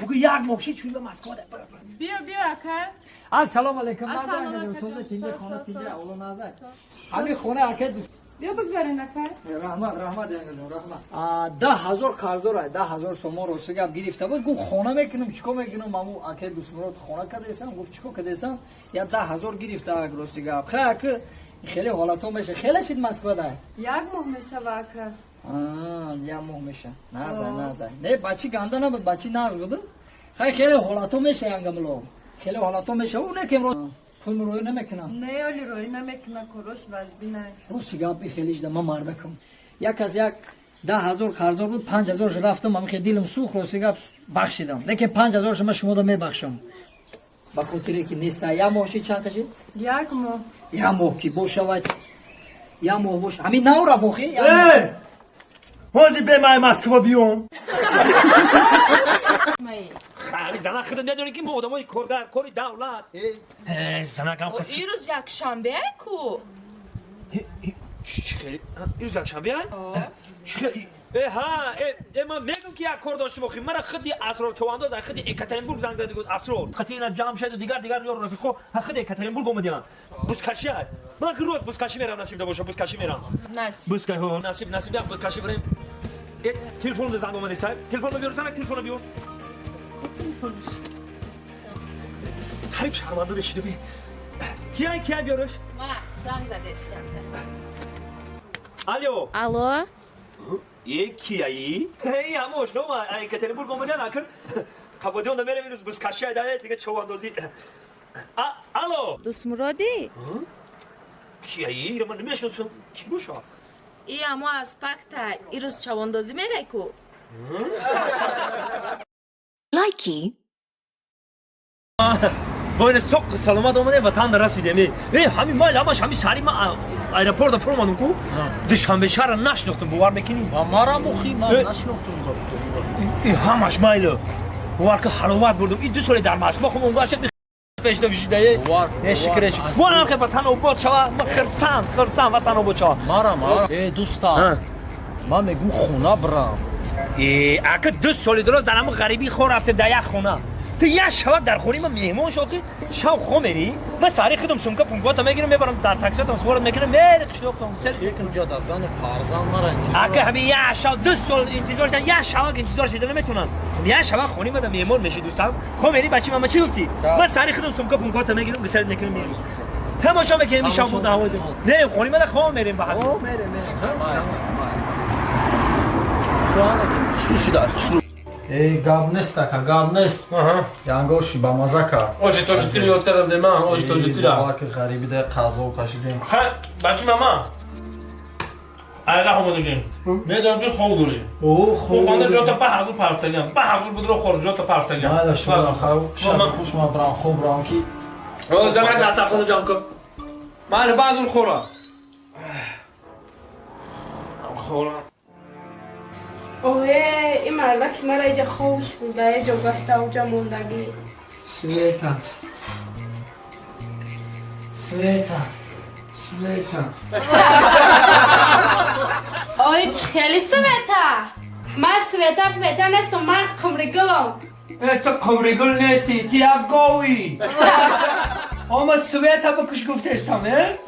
Bugün yarın okşi çünkü Moskva'da. بیا اکر Assalomu alaykum. Assalomu Mazda alaykum. so'zda tinga So'z, xona so'z, tinga so'z. o'g'lim nazar. Abi xona aka بیا بگذارین اکر rahmat yangilim rahmat. 10,000 qarzdor ay 10,000 so'm rosiga girifta بود گفت خونه میکنم چیکار میکنم مامو اکه دوستمرد خونه کردیسم گفت چیکار کردیسم یا 10,000 گرفته رosiga خیلی خیلی حالاتو میشه خیلی شد مسکو ده یک ماه میشه و اکر یا ماه میشه نازای نه بچی گنده نبود بچی ناز بود خیلی حالاتو میشه انگملو خیلی حالاتو میشه اون که امروز پول روی نمیکنم نه اولی روی نمیکنه کروش وزبینه رosiga بخیلیش ده من مردکم یک از یک 10,000 قرض بود 5,000 رفتم من که دلم سوخت رosiga بخشیدم لیکن 5,000 شما شما رو میبخشم با خاطری که نیست یا ماهی چند کشید یک ماه یا ماه کی باشد یا ماه باش همین نورا بخی Hoje bem mais Moskva بیون خیلی زنه خیلی نداری که ما آدمای کارگر کاری دولت زنه کم خیلی این روز یک شنبه کو خیلی این روز یک شنبه خیلی من میگم که یک کار داشته باشیم من خیلی اسرار چوانداز خیلی اکاترینبورگ زنگ زده بود اسرار خیلی اینا جمع شد و دیگر یار رفیقو خیلی اکاترینبورگ اومدن بوسکاشی من روز بوسکاشی میرم نصیب باشه بوسکاشی میرم نصیب بوسکاشی نصیب بوسکاشی بریم تلفن زنگ اومدی صاحب تلفن بیار زنگ تلفن بیار خیلی شرمنده بشید بی کیا بیارش ما زنگ زده استیم الو الو کیایی ای هموش نو ما اکاترینبورگ اومدن اکر کبودی اون میرم روز بوسکاشی داره دیگه چواندازی الو دوست مرادی کیایی رو من نمیشناسم کی باشه ای اما از پکتا این روز چواندازی میره کو Likey. باید سوق سلامت اومده وطن رسیدیم همین مایل همش همین سری ما ایرپورت فرمانم کو دوشنبه شهر نشناختم باور میکنی ما را مخی من نشناختم همش مایل باور که حلاوت بردم این 2 سال در مسکو خب اونجا شد پیش دویده شکرش باور که وطن آباد شود ما خرسان وطن آباد شود ما دوستا من میگم خونه برم اگه 2 سال درست در همون غریبی خور رفته در یک خونه تو یه شب در خونه ما مهمون شوخی شب خو میری من ساری خودم سمکه پونگوات میگیرم میبرم در تاکسی تا سوارت میکنم میری قشنگم سر یکم جا دزن و فرزان مرا اگه همین یه شب 2 سال انتظار کردن یه شب انتظار شده نمیتونن یه شب خونه ما مهمون میشی دوستان خو میری بچی ماما چی گفتی من ساری خودم سمکه پونگوات میگیرم به سر میکنم میرم تماشا میکنیم شب بود هوا نه خونه ما خو میریم به او میره شوشیدا گاب نیست که گاب نیست янгоши ба мазака اوج تو جتیلی یاد کردم ده من اوج تو جتیلی که غریبی ده قضا کشیدیم بچی ماما айра омадагим медам ҷо хоб дорӣ хубанда ҷота ба ҳазур пафтагам ба ҳазур будро хор ҷота пафтагам майла шума хав шама хушма брам хоб брам ки заман датахона ҷам кун майла ба ҳазур хора хора اوه این مرده که مرا اینجا خوش بوده اینجا گشته اونجا موندگی света آی چه خیلی سویتا من سویتا نیستم من قمری گلم تو قمریگل نیستی تی افگاوی اما سویتا بکش گفته استمه